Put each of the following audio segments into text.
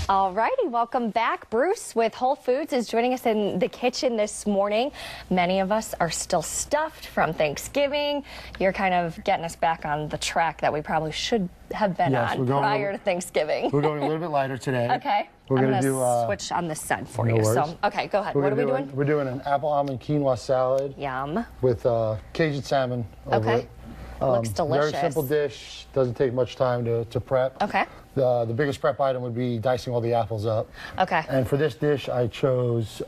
Alrighty, welcome back. Bruce with Whole Foods is joining us in the kitchen this morning. Many of us are still stuffed from Thanksgiving. You're kind of getting us back on the track that we probably should have been on prior to Thanksgiving. We're going a little bit lighter today. Okay. We're I'm going to switch on this side for no you. worries. So, okay, go ahead. What are we doing? We're doing an apple almond quinoa salad. Yum. With Cajun salmon over it. Looks delicious. Very simple dish. Doesn't take much time to prep. Okay. The biggest prep item would be dicing all the apples up. Okay. And for this dish, I chose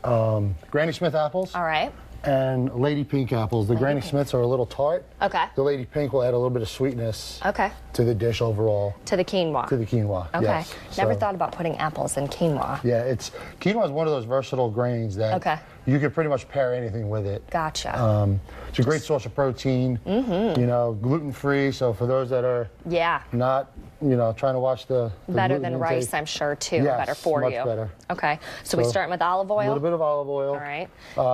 Granny Smith apples. All right. And Lady Pink apples. The Granny Smiths are a little tart. Okay. The Lady Pink will add a little bit of sweetness. Okay. To the dish overall. To the quinoa. To the quinoa. Okay. Yes. Never thought about putting apples in quinoa. Yeah, quinoa is one of those versatile grains that you can pretty much pair anything with it. Gotcha. It's a great source of protein. You know, gluten-free. So for those that are not, trying to watch the better than intake. Rice, I'm sure too. Yes, better for much you. Better. Okay. So we start with olive oil. A little bit of olive oil. All right.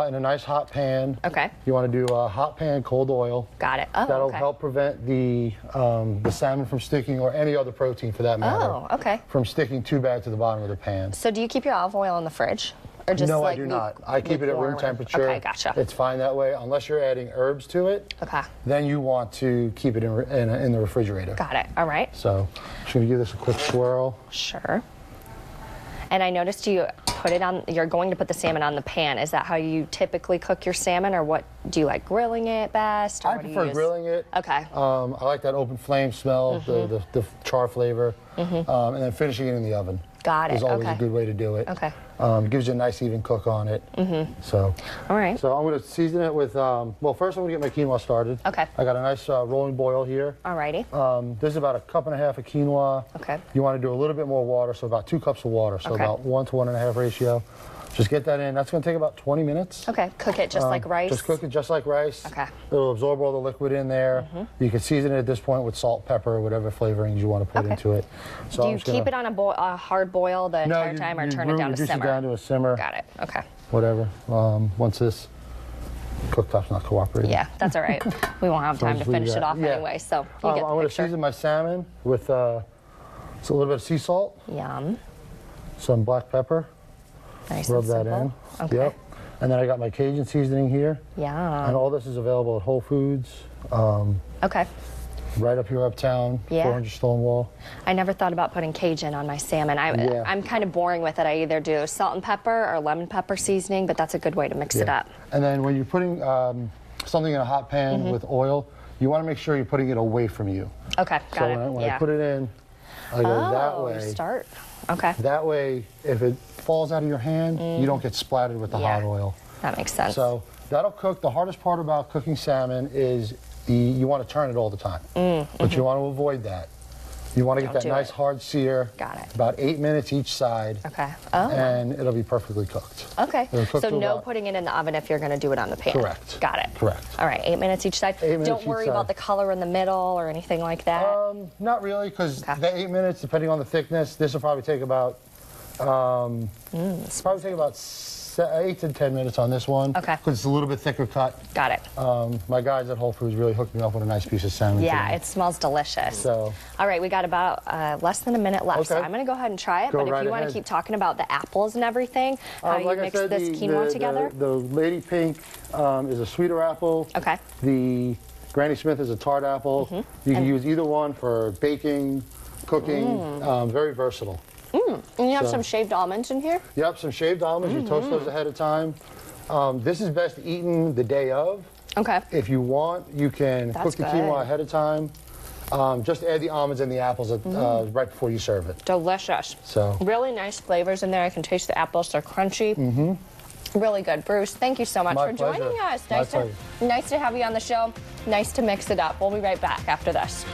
In a nice hot pan. Okay. You want to do a hot pan, cold oil. Got it. Oh, that'll help prevent the salmon from sticking, or any other protein for that matter. Oh, okay. From sticking too bad to the bottom of the pan. So do you keep your olive oil in the fridge? Or just no, like I do not. I keep it at room temperature. Okay, gotcha. It's fine that way, unless you're adding herbs to it. Okay. Then you want to keep it in the refrigerator. Got it. All right. So, just gonna give this a quick swirl. Sure. And I noticed you put it on. You're going to put the salmon on the pan. Is that how you typically cook your salmon, or what do you like, grilling it best? Or I prefer grilling it. Okay. I like that open flame smell, the char flavor, and then finishing it in the oven. Got it. Is always a good way to do it. Okay. Gives you a nice even cook on it. So. All right. So I'm going to season it with. Well, first I'm going to get my quinoa started. Okay. I got a nice rolling boil here. Alrighty. This is about 1.5 cups of quinoa. Okay. You want to do a little bit more water, so about 2 cups of water. So about 1 to 1.5 ratio. Just get that in. That's going to take about 20 minutes. Okay. Cook it just like rice? Just cook it just like rice. Okay. It'll absorb all the liquid in there. You can season it at this point with salt, pepper, whatever flavorings you want to put into it. So do you keep it on a hard boil the entire time, or turn it down to simmer? Reduce it down to a simmer. Got it. Okay. Whatever. Once this cooktop's not cooperating. Yeah, that's all right. We won't have time to finish it off anyway, so you get the I'm going to season my salmon with a little bit of sea salt. Yum. Some black pepper. Nice. Rub that in. Okay. Yep. And then I got my Cajun seasoning here. Yeah. And all this is available at Whole Foods. Okay. Right up here uptown, 400 Stonewall. I never thought about putting Cajun on my salmon. I'm kind of boring with it. I either do salt and pepper or lemon pepper seasoning, but that's a good way to mix it up. And then when you're putting something in a hot pan with oil, you want to make sure you're putting it away from you. Okay, got it. So when I put it in, I go that way. Okay. That way, if it falls out of your hand, you don't get splattered with the hot oil. That makes sense. So that'll cook. The hardest part about cooking salmon is you want to turn it all the time. But you want to avoid that. You want to get that nice hard sear. Got it. About 8 minutes each side. Okay. Oh. And it'll be perfectly cooked. Okay. So no putting it in the oven if you're going to do it on the pan. Correct. Got it. Correct. All right. 8 minutes each side. 8 minutes Don't worry about the color in the middle or anything like that. Not really, because the 8 minutes, depending on the thickness, this will probably take about. Probably take about 8 to 10 minutes on this one. Okay. Because it's a little bit thicker cut. Got it. My guys at Whole Foods really hooked me up with a nice piece of salmon. Yeah, it smells delicious. So. All right, we got about less than a minute left, so I'm going to go ahead and try it. But if you want to keep talking about the apples and everything, how you mix this quinoa together. The Lady Pink is a sweeter apple. Okay. The Granny Smith is a tart apple. You can use either one for baking, cooking. Very versatile. And you have some shaved almonds in here? Yep, some shaved almonds. You toast those ahead of time. This is best eaten the day of. Okay. If you want, you can cook the quinoa ahead of time. Just add the almonds and the apples right before you serve it. Delicious. So really nice flavors in there. I can taste the apples. They're crunchy. Really good. Bruce, thank you so much for joining us. Nice to have you on the show. Nice to mix it up. We'll be right back after this.